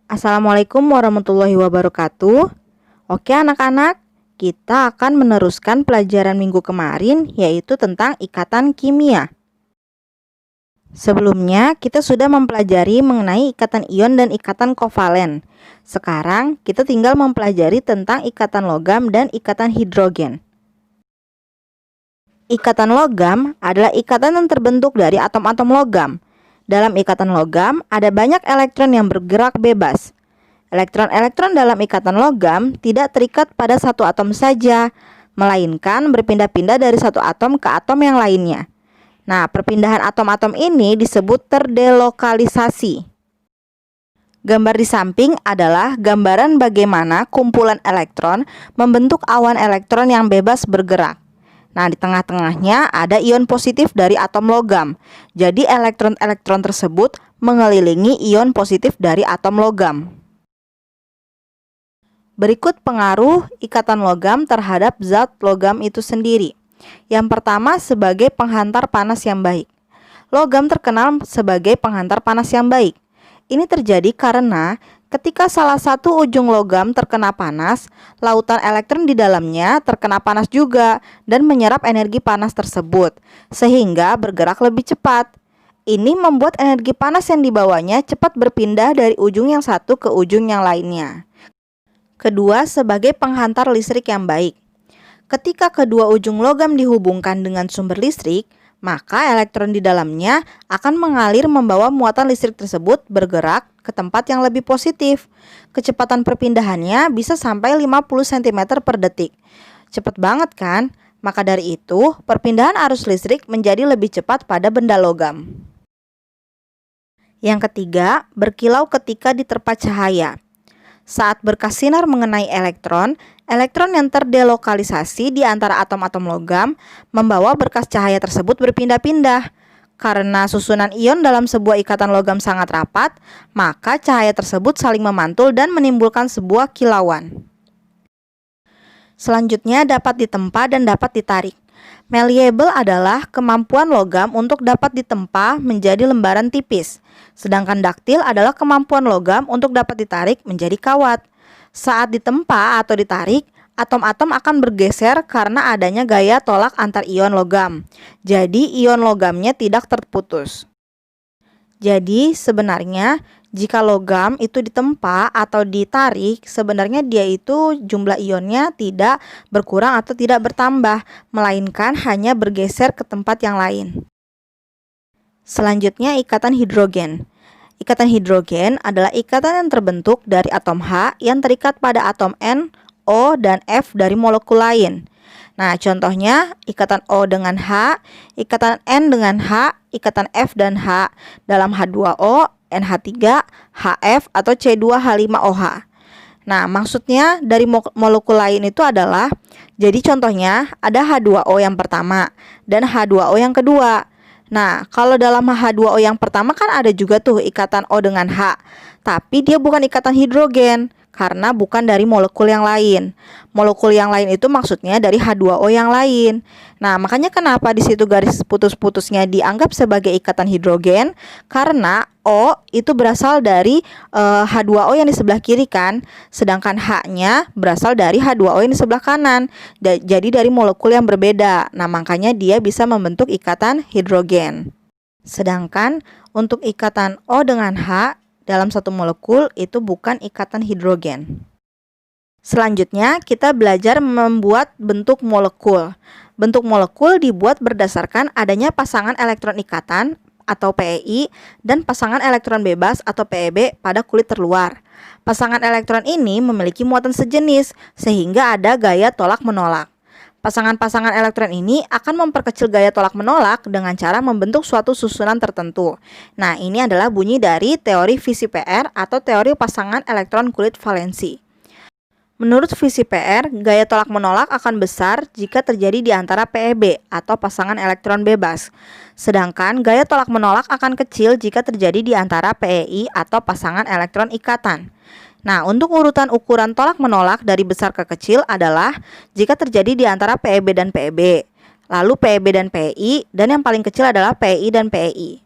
Assalamualaikum warahmatullahi wabarakatuh. Oke anak-anak, kita akan meneruskan pelajaran minggu kemarin, yaitu tentang ikatan kimia. Sebelumnya, kita sudah mempelajari mengenai ikatan ion dan ikatan kovalen. Sekarang, kita tinggal mempelajari tentang ikatan logam dan ikatan hidrogen. Ikatan logam adalah ikatan yang terbentuk dari atom-atom logam. Dalam ikatan logam, ada banyak elektron yang bergerak bebas. Elektron-elektron dalam ikatan logam tidak terikat pada satu atom saja, melainkan berpindah-pindah dari satu atom ke atom yang lainnya. Nah, perpindahan atom-atom ini disebut terdelokalisasi. Gambar di samping adalah gambaran bagaimana kumpulan elektron membentuk awan elektron yang bebas bergerak. Nah, di tengah-tengahnya ada ion positif dari atom logam. Jadi elektron-elektron tersebut mengelilingi ion positif dari atom logam. Berikut pengaruh ikatan logam terhadap zat logam itu sendiri. Yang pertama, sebagai penghantar panas yang baik. Logam terkenal sebagai penghantar panas yang baik. Ini terjadi karena ketika salah satu ujung logam terkena panas, lautan elektron di dalamnya terkena panas juga dan menyerap energi panas tersebut, sehingga bergerak lebih cepat. Ini membuat energi panas yang dibawanya cepat berpindah dari ujung yang satu ke ujung yang lainnya. Kedua, sebagai penghantar listrik yang baik. Ketika kedua ujung logam dihubungkan dengan sumber listrik, maka elektron di dalamnya akan mengalir membawa muatan listrik tersebut bergerak ke tempat yang lebih positif. Kecepatan perpindahannya bisa sampai 50 cm per detik. Cepat banget kan? Maka dari itu, perpindahan arus listrik menjadi lebih cepat pada benda logam. Yang ketiga, berkilau ketika diterpa cahaya. Saat berkas sinar mengenai elektron, elektron yang terdelokalisasi di antara atom-atom logam membawa berkas cahaya tersebut berpindah-pindah. Karena susunan ion dalam sebuah ikatan logam sangat rapat, maka cahaya tersebut saling memantul dan menimbulkan sebuah kilauan. Selanjutnya dapat ditempa dan dapat ditarik. Malleable adalah kemampuan logam untuk dapat ditempa menjadi lembaran tipis. Sedangkan daktil adalah kemampuan logam untuk dapat ditarik menjadi kawat. Saat ditempa atau ditarik, atom-atom akan bergeser karena adanya gaya tolak antar ion logam. Jadi ion logamnya tidak terputus. Jadi sebenarnya jika logam itu ditempa atau ditarik, sebenarnya dia itu jumlah ionnya tidak berkurang atau tidak bertambah, melainkan hanya bergeser ke tempat yang lain. Selanjutnya ikatan hidrogen. Ikatan hidrogen adalah ikatan yang terbentuk dari atom H yang terikat pada atom N, O, dan F dari molekul lain. Nah, contohnya ikatan O dengan H, ikatan N dengan H, ikatan F dan H dalam H2O, NH3, HF, atau C2H5OH. Nah, maksudnya dari molekul lain itu adalah, jadi contohnya ada H2O yang pertama dan H2O yang kedua. Nah, kalau dalam H2O yang pertama kan ada juga tuh ikatan O dengan H, tapi dia bukan ikatan hidrogen karena bukan dari molekul yang lain. Molekul yang lain itu maksudnya dari H2O yang lain. Nah, makanya kenapa di situ garis putus-putusnya dianggap sebagai ikatan hidrogen? Karena O itu berasal dari H2O yang di sebelah kiri kan, sedangkan H-nya berasal dari H2O yang di sebelah kanan. Jadi dari molekul yang berbeda. Nah, makanya dia bisa membentuk ikatan hidrogen. Sedangkan untuk ikatan O dengan H dalam satu molekul itu bukan ikatan hidrogen. Selanjutnya kita belajar membuat bentuk molekul. Bentuk molekul dibuat berdasarkan adanya pasangan elektron ikatan atau PEI dan pasangan elektron bebas atau PEB pada kulit terluar. Pasangan elektron ini memiliki muatan sejenis sehingga ada gaya tolak-menolak. Pasangan-pasangan elektron ini akan memperkecil gaya tolak-menolak dengan cara membentuk suatu susunan tertentu. Nah, ini adalah bunyi dari teori VCPR atau teori pasangan elektron kulit valensi. Menurut VCPR, gaya tolak-menolak akan besar jika terjadi di antara PEB atau pasangan elektron bebas. Sedangkan gaya tolak-menolak akan kecil jika terjadi di antara PEI atau pasangan elektron ikatan. Nah, untuk urutan ukuran tolak-menolak dari besar ke kecil adalah jika terjadi di antara PEB dan PEB, lalu PEB dan PEI, dan yang paling kecil adalah PEI dan PEI.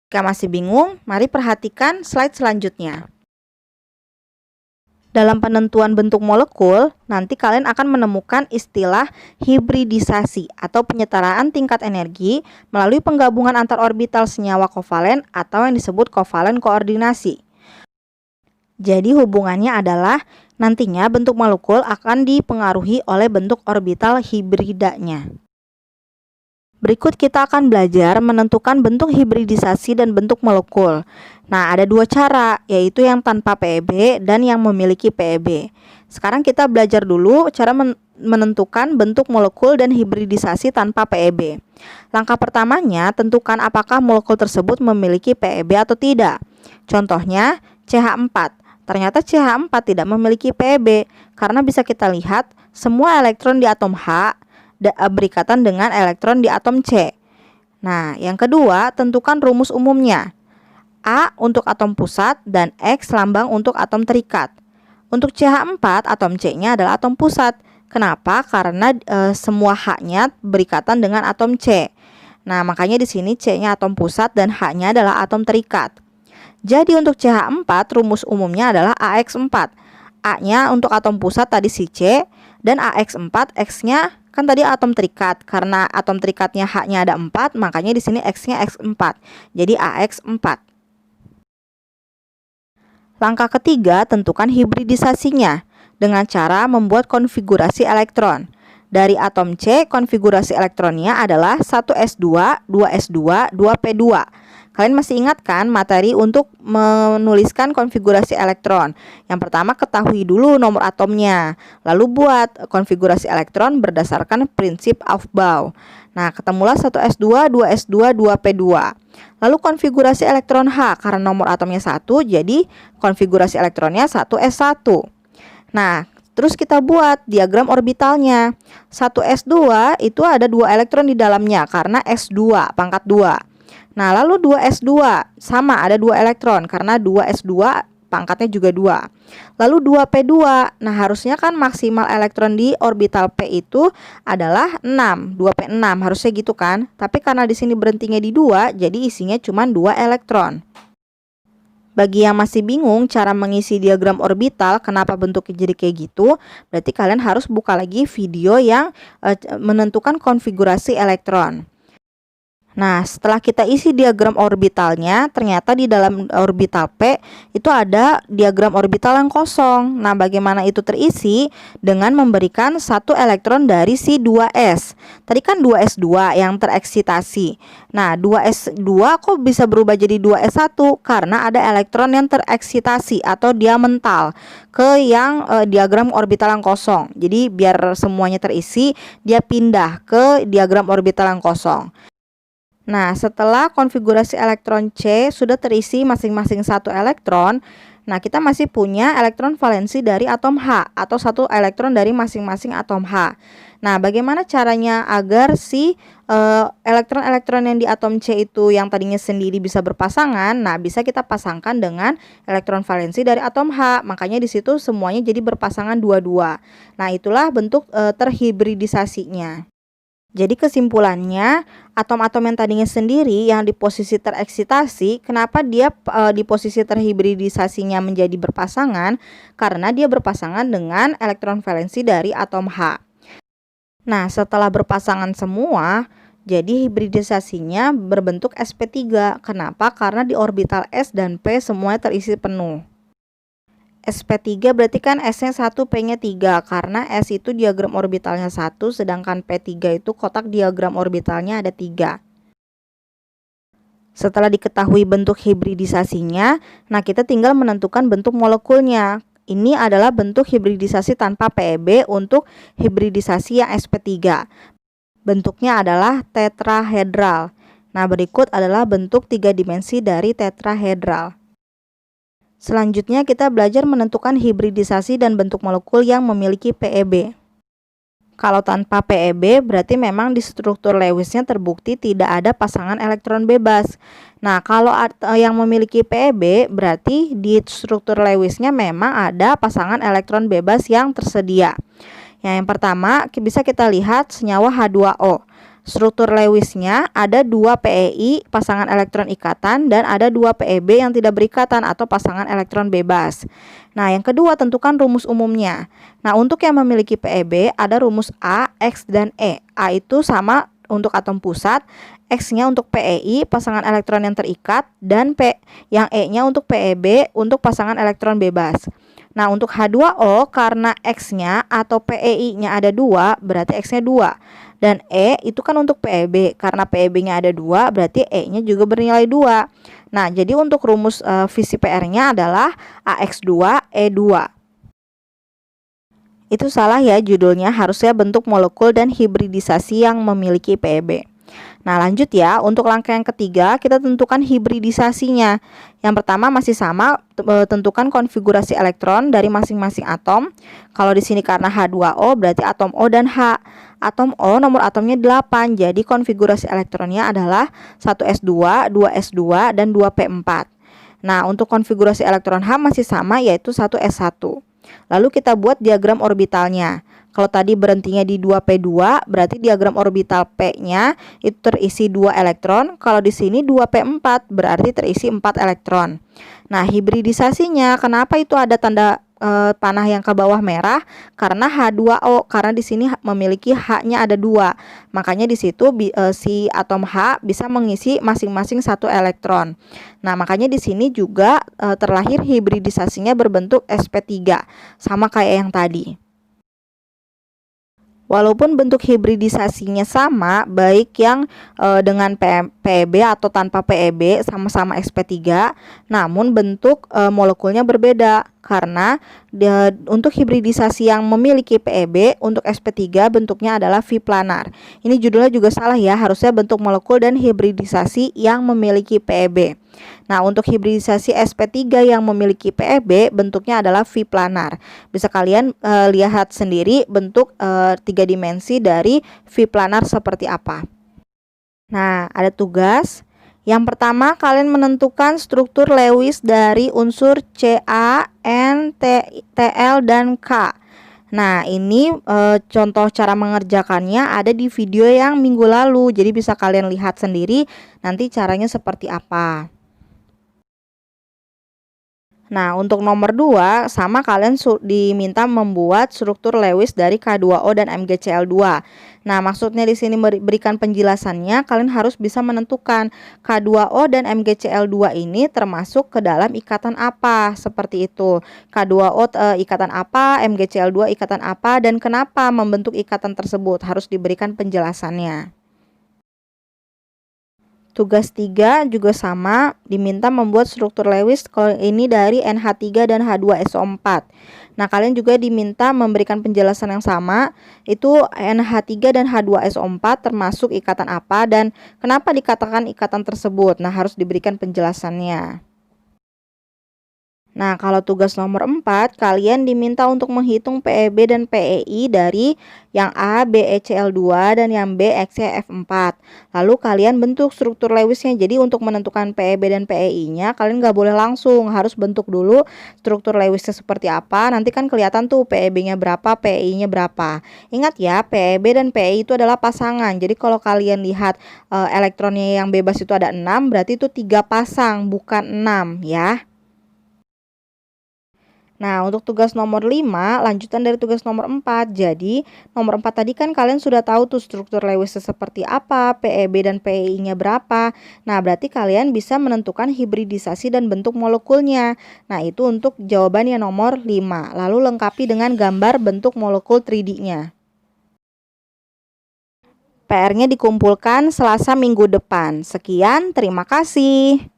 Jika masih bingung, mari perhatikan slide selanjutnya. Dalam penentuan bentuk molekul, nanti kalian akan menemukan istilah hibridisasi atau penyetaraan tingkat energi melalui penggabungan antar orbital senyawa kovalen atau yang disebut kovalen koordinasi. Jadi hubungannya adalah nantinya bentuk molekul akan dipengaruhi oleh bentuk orbital hibridanya. Berikut kita akan belajar menentukan bentuk hibridisasi dan bentuk molekul. Nah, ada dua cara, yaitu yang tanpa PEB dan yang memiliki PEB. Sekarang kita belajar dulu cara menentukan bentuk molekul dan hibridisasi tanpa PEB. Langkah pertamanya, tentukan apakah molekul tersebut memiliki PEB atau tidak. Contohnya, CH4. Ternyata CH4 tidak memiliki PEB, karena bisa kita lihat semua elektron di atom H berikatan dengan elektron di atom C. Nah, yang kedua, tentukan rumus umumnya. A untuk atom pusat dan X lambang untuk atom terikat. Untuk CH4, atom C-nya adalah atom pusat. Kenapa? Karena semua H-nya berikatan dengan atom C. Nah, makanya di sini C-nya atom pusat dan H-nya adalah atom terikat. Jadi untuk CH4, rumus umumnya adalah AX4. A-nya untuk atom pusat tadi si C, dan AX4, X-nya kan tadi atom terikat. Karena atom terikatnya H-nya ada 4, makanya di sini X-nya X4. Jadi AX4. Langkah ketiga, tentukan hibridisasinya dengan cara membuat konfigurasi elektron. Dari atom C, konfigurasi elektronnya adalah 1s2, 2s2, 2p2. Kalian masih ingat kan materi untuk menuliskan konfigurasi elektron? Yang pertama, ketahui dulu nomor atomnya, lalu buat konfigurasi elektron berdasarkan prinsip Aufbau. Nah, ketemulah 1s2, 2s2, 2p2. Lalu konfigurasi elektron H, karena nomor atomnya 1, jadi konfigurasi elektronnya 1s1. Nah, terus kita buat diagram orbitalnya. 1s2 itu ada 2 elektron di dalamnya karena s2, pangkat 2. Nah, lalu 2s2 sama ada 2 elektron karena 2s2 pangkatnya juga 2. Lalu 2p2. Nah, harusnya kan maksimal elektron di orbital P itu adalah 6, 2p6 harusnya gitu kan. Tapi karena di sini berhentinya di 2, jadi isinya cuma 2 elektron. Bagi yang masih bingung cara mengisi diagram orbital, kenapa bentuknya jadi kayak gitu, berarti kalian harus buka lagi video yang menentukan konfigurasi elektron. Nah, setelah kita isi diagram orbitalnya, ternyata di dalam orbital P itu ada diagram orbital yang kosong. Nah, bagaimana itu terisi? Dengan memberikan satu elektron dari si 2s. Tadi kan 2s2 yang tereksitasi. Nah, 2s2 kok bisa berubah jadi 2s1? Karena ada elektron yang tereksitasi atau dia mental ke yang diagram orbital yang kosong. Jadi biar semuanya terisi, dia pindah ke diagram orbital yang kosong. Nah, setelah konfigurasi elektron C sudah terisi masing-masing satu elektron, nah kita masih punya elektron valensi dari atom H atau satu elektron dari masing-masing atom H. Nah, bagaimana caranya agar si elektron-elektron yang di atom C itu yang tadinya sendiri bisa berpasangan? Nah, bisa kita pasangkan dengan elektron valensi dari atom H. Makanya di situ semuanya jadi berpasangan dua-dua. Nah, itulah bentuk terhibridisasinya. Jadi kesimpulannya, atom-atom yang tadinya sendiri yang di posisi tereksitasi, kenapa dia di posisi terhibridisasinya menjadi berpasangan? Karena dia berpasangan dengan elektron valensi dari atom H. Nah, setelah berpasangan semua, jadi hibridisasinya berbentuk sp3. Kenapa? Karena di orbital S dan P semuanya terisi penuh. sp3 berarti kan S-nya 1, P-nya 3. Karena S itu diagram orbitalnya 1, sedangkan P3 itu kotak diagram orbitalnya ada 3. Setelah diketahui bentuk hibridisasinya, nah kita tinggal menentukan bentuk molekulnya. Ini adalah bentuk hibridisasi tanpa PEB untuk hibridisasi yang sp3. Bentuknya adalah tetrahedral. Nah, berikut adalah bentuk 3 dimensi dari tetrahedral. Selanjutnya kita belajar menentukan hibridisasi dan bentuk molekul yang memiliki PEB. Kalau tanpa PEB berarti memang di struktur Lewisnya terbukti tidak ada pasangan elektron bebas. Nah, kalau yang memiliki PEB berarti di struktur Lewisnya memang ada pasangan elektron bebas yang tersedia. Yang pertama bisa kita lihat senyawa H2O. Struktur Lewisnya ada 2 PeI pasangan elektron ikatan dan ada 2 PeB yang tidak berikatan atau pasangan elektron bebas. Nah, yang kedua tentukan rumus umumnya. Nah, untuk yang memiliki PeB ada rumus A, X, dan E. A itu sama untuk atom pusat, X-nya untuk PeI pasangan elektron yang terikat, dan yang E-nya untuk PeB untuk pasangan elektron bebas. Nah, untuk H2O karena X-nya atau PeI-nya ada 2, berarti X-nya 2. Dan E itu kan untuk PeB, karena PeB-nya ada 2, berarti E-nya juga bernilai 2. Nah, jadi untuk rumus fisi PR-nya adalah AX2E2. Itu salah ya judulnya, harusnya bentuk molekul dan hibridisasi yang memiliki PeB. Nah, lanjut ya, untuk langkah yang ketiga kita tentukan hibridisasinya. Yang pertama masih sama, tentukan konfigurasi elektron dari masing-masing atom. Kalau di sini karena H2O berarti atom O dan H. Atom O nomor atomnya 8, jadi konfigurasi elektronnya adalah 1s2, 2s2, dan 2p4. Nah, untuk konfigurasi elektron H masih sama, yaitu 1s1. Lalu kita buat diagram orbitalnya. Kalau tadi berhentinya di 2p2, berarti diagram orbital P-nya itu terisi 2 elektron. Kalau di sini 2p4, berarti terisi 4 elektron. Nah, hibridisasinya, kenapa itu ada tanda panah yang ke bawah merah? Karena H2O, karena di sini memiliki H-nya ada 2. Makanya di situ si atom H bisa mengisi masing-masing 1 elektron. Nah, makanya di sini juga terlahir hibridisasinya berbentuk sp3, sama kayak yang tadi. Walaupun bentuk hibridisasinya sama, baik yang dengan PeB atau tanpa PeB sama-sama sp3, namun bentuk molekulnya berbeda. Karena untuk hibridisasi yang memiliki PeB, untuk sp3 bentuknya adalah V-planar. Ini judulnya juga salah ya, harusnya bentuk molekul dan hibridisasi yang memiliki PeB. Nah, untuk hibridisasi sp3 yang memiliki PeB bentuknya adalah V-planar. Bisa kalian lihat sendiri bentuk 3 dimensi dari V-planar seperti apa. Nah, ada tugas. Yang pertama, kalian menentukan struktur Lewis dari unsur Ca, N, Tl, dan K. Nah, ini contoh cara mengerjakannya ada di video yang minggu lalu. Jadi bisa kalian lihat sendiri nanti caranya seperti apa. Nah, untuk nomor 2, sama kalian diminta membuat struktur Lewis dari K2O dan MgCl2. Nah, maksudnya di sini berikan penjelasannya, kalian harus bisa menentukan K2O dan MgCl2 ini termasuk ke dalam ikatan apa, seperti itu. K2O ikatan apa, MgCl2 ikatan apa, dan kenapa membentuk ikatan tersebut, harus diberikan penjelasannya. Tugas 3 juga sama, diminta membuat struktur Lewis kalau ini dari NH3 dan H2SO4. Nah, kalian juga diminta memberikan penjelasan yang sama, itu NH3 dan H2SO4 termasuk ikatan apa dan kenapa dikatakan ikatan tersebut. Nah, harus diberikan penjelasannya. Nah, kalau tugas nomor 4, kalian diminta untuk menghitung PeB dan PeI dari yang A, BeCl2 dan yang B, XeF4. Lalu kalian bentuk struktur Lewisnya. Jadi untuk menentukan PeB dan PeI-nya, kalian nggak boleh langsung, harus bentuk dulu struktur Lewisnya seperti apa. Nanti kan kelihatan tuh PeB-nya berapa, PeI-nya berapa. Ingat ya, PeB dan PeI itu adalah pasangan. Jadi kalau kalian lihat elektronnya yang bebas itu ada 6, berarti itu 3 pasang, bukan 6 ya. Nah, untuk tugas nomor 5, lanjutan dari tugas nomor 4. Jadi, nomor 4 tadi kan kalian sudah tahu tuh struktur Lewis seperti apa, PeB dan PeI-nya berapa. Nah, berarti kalian bisa menentukan hibridisasi dan bentuk molekulnya. Nah, itu untuk jawaban yang nomor 5. Lalu lengkapi dengan gambar bentuk molekul 3D-nya. PR-nya dikumpulkan Selasa minggu depan. Sekian, terima kasih.